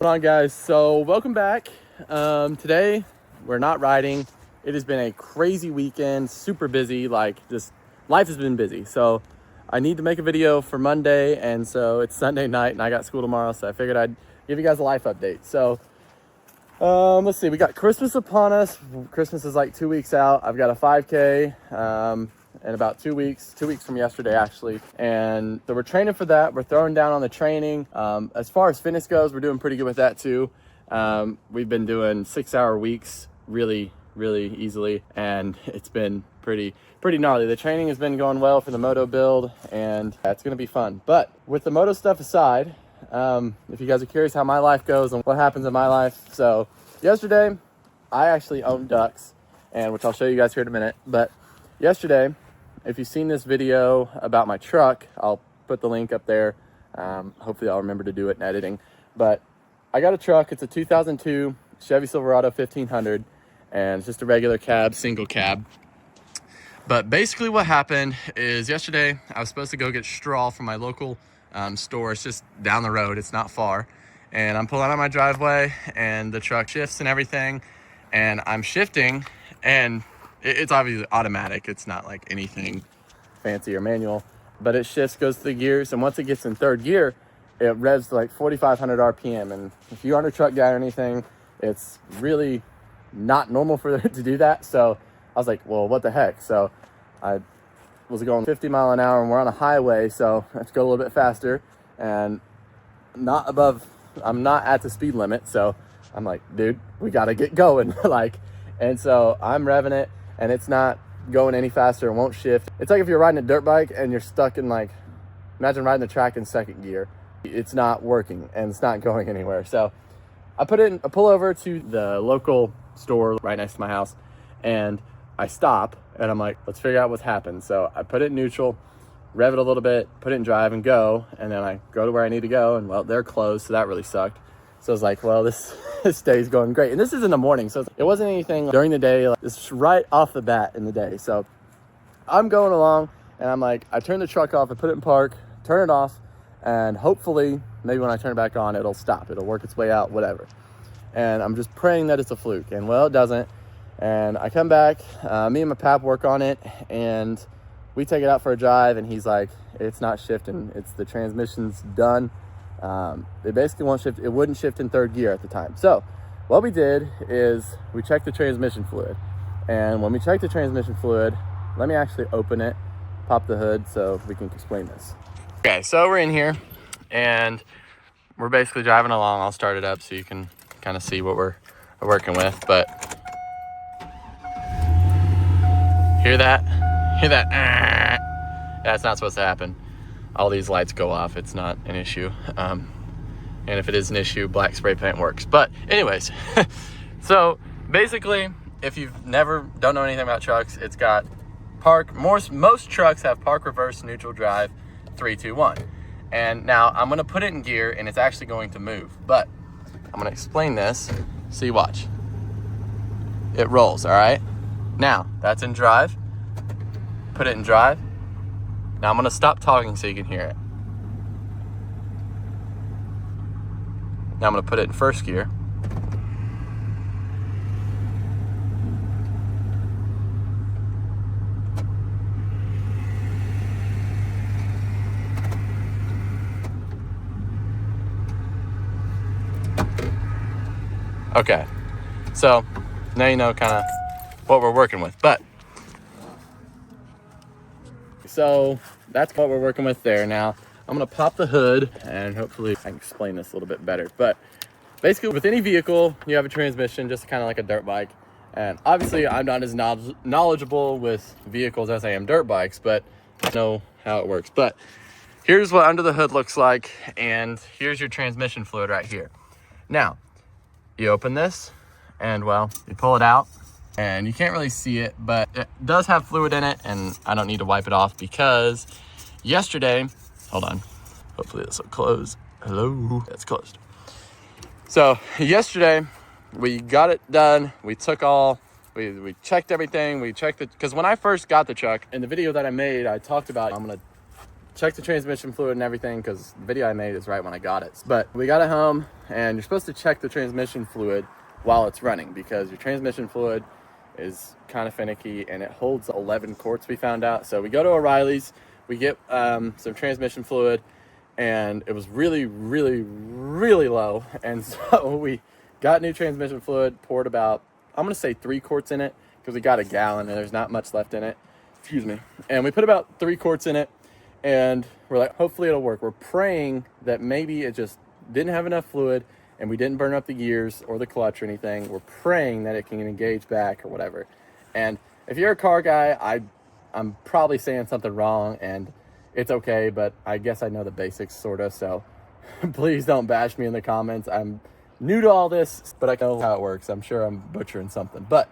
What's going on, guys? So welcome back. Today we're not riding. It has been a crazy weekend, super busy. Just life has been busy. So I need to make a video for Monday, and so it's Sunday night and I got school tomorrow, so I figured I'd give you guys a life update. So let's see, we got Christmas upon us. Christmas is like 2 weeks out. I've got a 5K in about 2 weeks from yesterday actually, and so we're training for that. We're throwing down on the training. As far as fitness goes, we're doing pretty good with that too. We've been doing 6-hour weeks really easily, and it's been pretty gnarly. The training has been going well for the moto build, and it's gonna be fun. But with the moto stuff aside, if you guys are curious how my life goes and what happens in my life, so yesterday I actually own ducks, and which I'll show you guys here in a minute. But yesterday, if you've seen this video about my truck, I'll put the link up there. Hopefully I'll remember to do it in editing. But I got a truck. It's a 2002 Chevy Silverado 1500, and it's just a regular cab, single cab. But basically what happened is yesterday I was supposed to go get straw from my local store. It's just down the road, it's not far. And I'm pulling out my driveway and the truck shifts and everything. And I'm shifting, and it's obviously automatic. It's not like anything fancy or manual, but it shifts, goes through the gears, and once it gets in third gear, it revs to like 4,500 RPM. And if you aren't a truck guy or anything, it's really not normal for it to do that. So I was like, well, what the heck? So I was going 50 mile an hour, and we're on a highway, so let's go a little bit faster, and I'm not at the speed limit. So I'm like, dude, we got to get going. And so I'm revving it, and it's not going any faster and won't shift. It's like if you're riding a dirt bike and you're stuck in, like, imagine riding the track in second gear. It's not working and it's not going anywhere. So I pull over to the local store right next to my house, and I stop, and I'm like, let's figure out what's happened. So I put it in neutral, rev it a little bit, put it in drive, and go. And then I go to where I need to go, and well, they're closed, so that really sucked. So I was like, well, this day's going great. And this is in the morning, so it wasn't anything during the day. It's right off the bat in the day. So I'm going along, and I'm like, I turn the truck off, I put it in park, turn it off, and hopefully, maybe when I turn it back on, it'll stop. It'll work its way out, whatever. And I'm just praying that it's a fluke. And well, it doesn't. And I come back, me and my pap work on it, and we take it out for a drive, and he's like, it's not shifting. The transmission's done. It basically won't shift. It wouldn't shift in third gear at the time. So what we did is we checked the transmission fluid. And when we checked the transmission fluid, let me actually open it, pop the hood so we can explain this. Okay, so we're in here, and we're basically driving along. I'll start it up so you can kind of see what we're working with. But hear that? That's not supposed to happen. All these lights go off. It's not an issue. And if it is an issue, black spray paint works. But anyways, so basically, if you've don't know anything about trucks, it's got most trucks have park, reverse, neutral, drive, 3, 2, 1. And now I'm gonna put it in gear, and it's actually going to move. But I'm gonna explain this, so you watch. It rolls, all right? Now, that's in drive. Put it in drive. Now I'm gonna stop talking so you can hear it. Now I'm gonna put it in first gear. Okay, so now you know kind of what we're working with. But so that's what we're working with there. Now I'm gonna pop the hood, and hopefully I can explain this a little bit better. But basically, with any vehicle, you have a transmission, just kind of like a dirt bike. And obviously I'm not as knowledgeable with vehicles as I am dirt bikes, but I know how it works. But here's what under the hood looks like, and here's your transmission fluid right here. Now you open this, and well, you pull it out, and you can't really see it, but it does have fluid in it, and I don't need to wipe it off because yesterday, hold on, hopefully this will close. Hello, it's closed. So yesterday we got it done. We checked everything. We checked it, because when I first got the truck, in the video that I made, I talked about I'm gonna checked the transmission fluid and everything, because the video I made is right when I got it. But we got it home, and you're supposed to check the transmission fluid while it's running, because your transmission fluid is kind of finicky and it holds 11 quarts, we found out. So we go to O'Reilly's, we get some transmission fluid, and it was really, really, really low. And so we got new transmission fluid, poured about, I'm gonna say 3 quarts in it, because we got a gallon and there's not much left in it. Excuse me. And we put about 3 quarts in it, and we're like, hopefully it'll work. We're praying that maybe it just didn't have enough fluid and we didn't burn up the gears or the clutch or anything. We're praying that it can engage back or whatever. And if you're a car guy, I'm probably saying something wrong, and it's okay, but I guess I know the basics sort of, so please don't bash me in the comments. I'm new to all this, but I know how it works. I'm sure I'm butchering something. But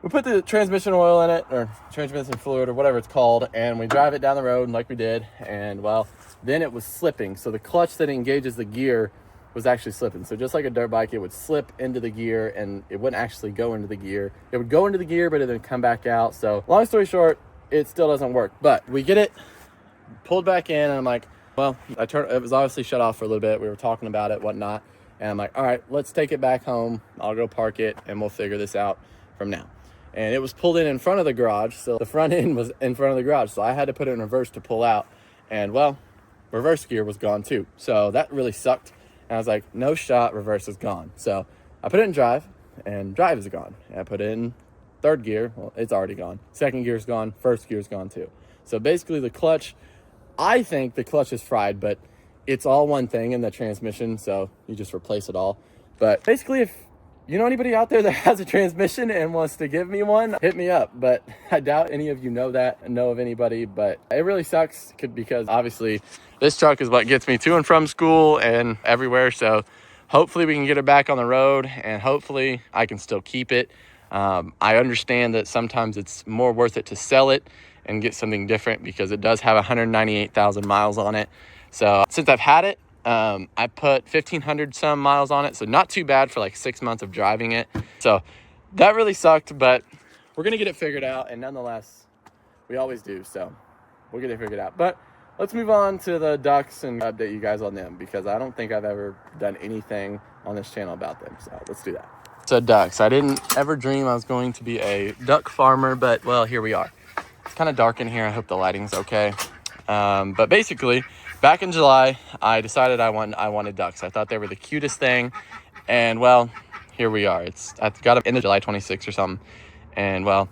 we put the transmission oil in it, or transmission fluid, or whatever it's called, and we drive it down the road like we did, and well, then it was slipping. So the clutch that engages the gear was actually slipping. So just like a dirt bike, it would slip into the gear and it wouldn't actually go into the gear. It would go into the gear, but it would come back out. So long story short, it still doesn't work. But we get it pulled back in, and I'm like, well, it was obviously shut off for a little bit. We were talking about it, whatnot. And I'm like, all right, let's take it back home. I'll go park it and we'll figure this out from now. And it was pulled in front of the garage. So the front end was in front of the garage. So I had to put it in reverse to pull out. And well, reverse gear was gone too. So that really sucked. And I was like, no shot, reverse is gone. So I put it in drive, and drive is gone. And I put it in third gear. Well, it's already gone. Second gear is gone. First gear is gone too. So basically the clutch, I think the clutch is fried, but it's all one thing in the transmission. So you just replace it all. But basically, if you know anybody out there that has a transmission and wants to give me one, hit me up. But I doubt any of you know of anybody. But it really sucks because obviously this truck is what gets me to and from school and everywhere. So hopefully we can get it back on the road, and hopefully I can still keep it. I understand that sometimes it's more worth it to sell it and get something different, because it does have 198,000 miles on it. So since I've had it, I put 1,500 some miles on it, so not too bad for like 6 months of driving it. So that really sucked, but we're gonna get it figured out, and nonetheless, we always do, so we'll get it figured out. But let's move on to the ducks and update you guys on them, because I don't think I've ever done anything on this channel about them, so let's do that. So ducks, I didn't ever dream I was going to be a duck farmer, but well, here we are. It's kind of dark in here. I hope the lighting's okay. But basically, back in July, I decided I wanted ducks. I thought they were the cutest thing. And well, here we are. I got them in July 26th or something. And well,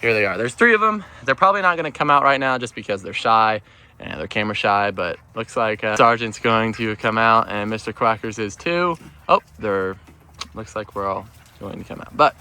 here they are. There's 3 of them. They're probably not going to come out right now just because they're shy and they're camera shy, but looks like Sergeant's going to come out and Mr. Quackers is too. Oh, looks like we're all going to come out. But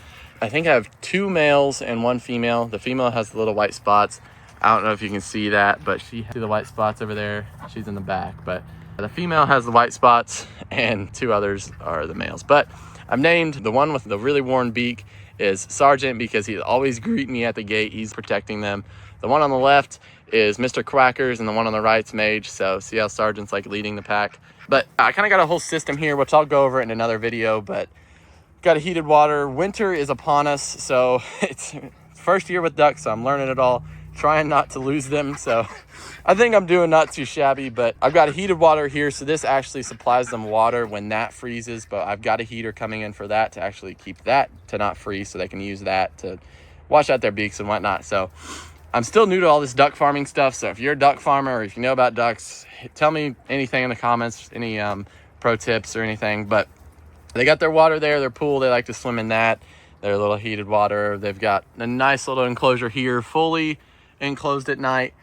I think I have 2 males and 1 female. The female has the little white spots. I don't know if you can see that, but see the white spots over there. She's in the back, but the female has the white spots, and 2 others are the males. But I've named the one with the really worn beak is Sergeant, because he's always greeting me at the gate. He's protecting them. The one on the left is Mr. Quackers, and the one on the right's Mage. So see how Sergeant's like leading the pack. But I kind of got a whole system here, which I'll go over in another video. But got a heated water. Winter is upon us, so it's first year with ducks, so I'm learning it all, trying not to lose them. So I think I'm doing not too shabby. But I've got a heated water here, so this actually supplies them water when that freezes. But I've got a heater coming in for that to actually keep that to not freeze, so they can use that to wash out their beaks and whatnot. So I'm still new to all this duck farming stuff. So if you're a duck farmer, or if you know about ducks, tell me anything in the comments, any pro tips or anything. But they got their water there, their pool. They like to swim in that. Their little heated water. They've got a nice little enclosure here, fully enclosed at night.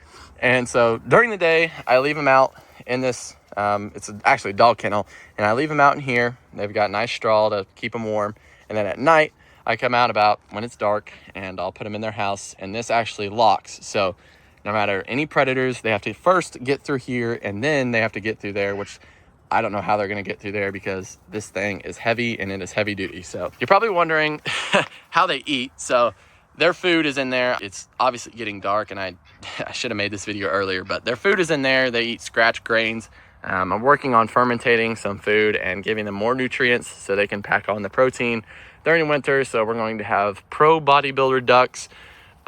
And so during the day, I leave them out in this, it's actually a dog kennel, and I leave them out in here. They've got nice straw to keep them warm. And then at night, I come out about when it's dark, and I'll put them in their house. And this actually locks. So no matter any predators, they have to first get through here, and then they have to get through there, which I don't know how they're going to get through there, because this thing is heavy and it is heavy duty. So you're probably wondering how they eat. So their food is in there. It's obviously getting dark, and I should have made this video earlier, but their food is in there. They eat scratch grains. I'm working on fermentating some food and giving them more nutrients so they can pack on the protein during winter. So we're going to have pro bodybuilder ducks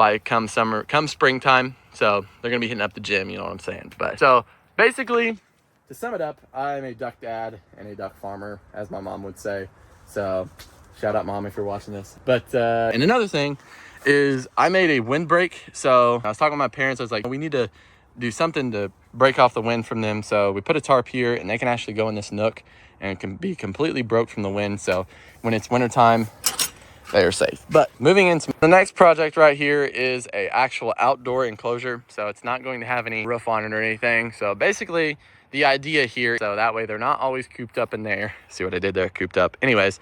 by come springtime. So they're gonna be hitting up the gym, you know what I'm saying? But so basically, to sum it up, I'm a duck dad and a duck farmer, as my mom would say. So shout out, Mom, if you're watching this. But and another thing is I made a windbreak. So I was talking with my parents. I was like, we need to do something to break off the wind from them. So we put a tarp here, and they can actually go in this nook and can be completely broke from the wind. So when it's wintertime, they are safe. But moving into the next project right here is a actual outdoor enclosure. So it's not going to have any roof on it or anything. So basically the idea here, so that way they're not always cooped up in there. See what I did there? Cooped up. Anyways,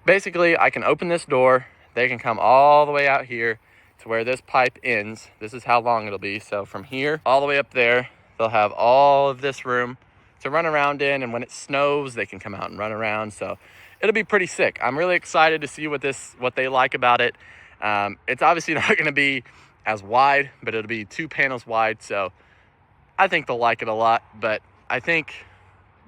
basically I can open this door. They can come all the way out here to where this pipe ends. This is how long it'll be. So from here all the way up there, they'll have all of this room to run around in. And when it snows, they can come out and run around. So it'll be pretty sick. I'm really excited to see what they like about it. It's obviously not going to be as wide, but it'll be 2 panels wide. So I think they'll like it a lot. But I think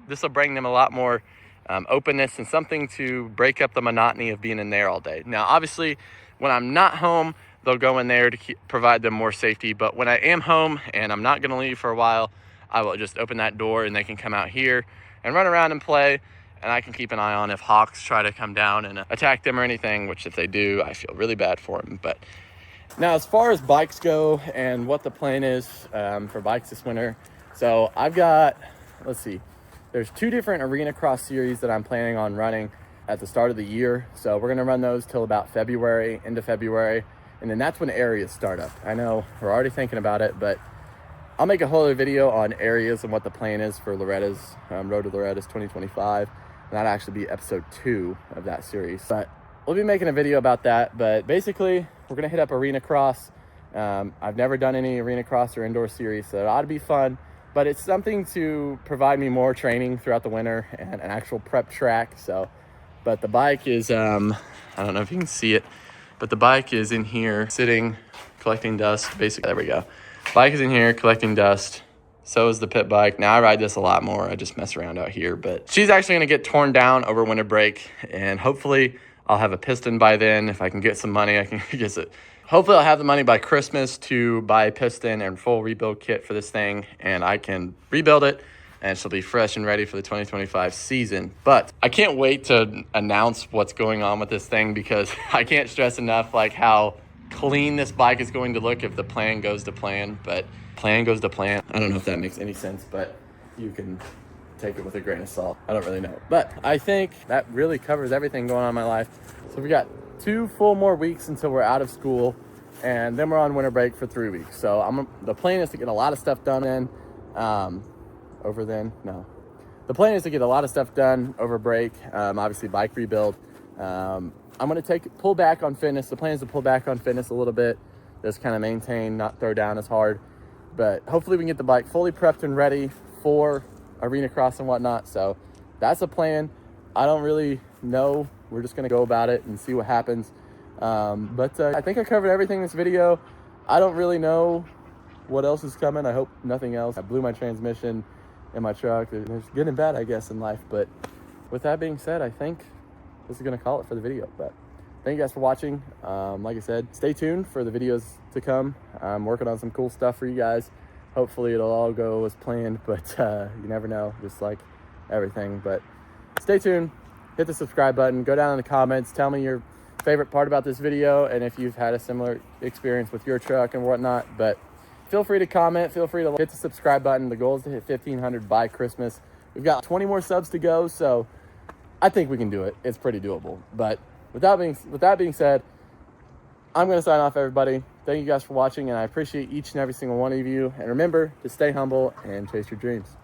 this will bring them a lot more openness and something to break up the monotony of being in there all day. Now, obviously, when I'm not home, they'll go in there to provide them more safety. But when I am home and I'm not going to leave for a while, I will just open that door and they can come out here and run around and play. And I can keep an eye on if hawks try to come down and attack them or anything, which if they do, I feel really bad for them. But now as far as bikes go and what the plan is for bikes this winter. So I've got, let's see, there's 2 different arenacross series that I'm planning on running at the start of the year. So we're gonna run those till about February, into February. And then that's when areas start up. I know we're already thinking about it, but I'll make a whole other video on areas and what the plan is for Loretta's, Road to Loretta's 2025. And that'll actually be episode 2 of that series. But we'll be making a video about that. But basically, we're gonna hit up arenacross. I've never done any arenacross or indoor series, so it ought to be fun. But it's something to provide me more training throughout the winter and an actual prep track. So, but the bike is, I don't know if you can see it, but the bike is in here sitting, collecting dust. Basically, there we go. Bike is in here collecting dust. So is the pit bike. Now I ride this a lot more. I just mess around out here, but she's actually gonna get torn down over winter break, and hopefully I'll have a piston by then. If I can get some money, I can get it. Hopefully I'll have the money by Christmas to buy a piston and full rebuild kit for this thing, and I can rebuild it and she'll be fresh and ready for the 2025 season. But I can't wait to announce what's going on with this thing, because I can't stress enough like how clean this bike is going to look if the plan goes to plan. But plan goes to plan. I don't know if that makes any sense, but you can take it with a grain of salt. I don't really know. But I think that really covers everything going on in my life. So we got 2 full more weeks until we're out of school, and then we're on winter break for 3 weeks. So the plan is to get a lot of stuff done the plan is to get a lot of stuff done over break. Obviously bike rebuild. I'm going to pull back on fitness. The plan is to pull back on fitness a little bit, just kind of maintain, not throw down as hard. But hopefully we can get the bike fully prepped and ready for arenacross and whatnot. So that's a plan. I don't really know. We're just going to go about it and see what happens. But I think I covered everything in this video. I don't really know what else is coming. I hope nothing else. I blew my transmission in my truck. There's good and bad, I guess, in life. But with that being said, I think this is going to call it for the video. But thank you guys for watching. Like I said, stay tuned for the videos to come. I'm working on some cool stuff for you guys. Hopefully it'll all go as planned, but you never know, just like everything. But stay tuned, hit the subscribe button, go down in the comments, tell me your favorite part about this video, and if you've had a similar experience with your truck and whatnot. But feel free to comment, feel free to hit the subscribe button. The goal is to hit 1,500 by Christmas. We've got 20 more subs to go, so I think we can do it. It's pretty doable. But with that being said, I'm going to sign off, everybody. Thank you guys for watching, and I appreciate each and every single one of you. And remember to stay humble and chase your dreams.